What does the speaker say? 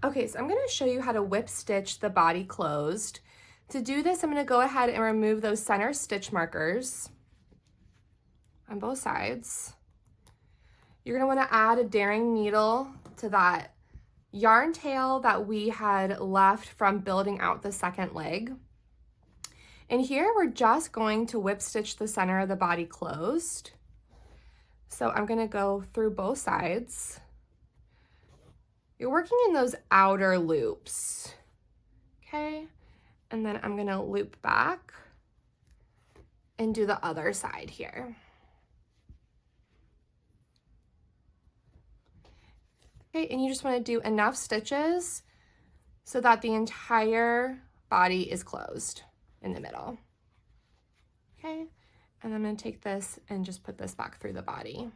Okay, so I'm going to show you how to whip stitch the body closed. To do this, I'm going to go ahead and remove those center stitch markers on both sides. You're going to want to add a daring needle to that yarn tail that we had left from building out the second leg. And here we're just going to whip stitch the center of the body closed. So I'm going to go through both sides. You're working in those outer loops, okay? And then I'm gonna loop back and do the other side here. Okay, and you just wanna do enough stitches so that the entire body is closed in the middle. Okay, and I'm gonna take this and just put this back through the body.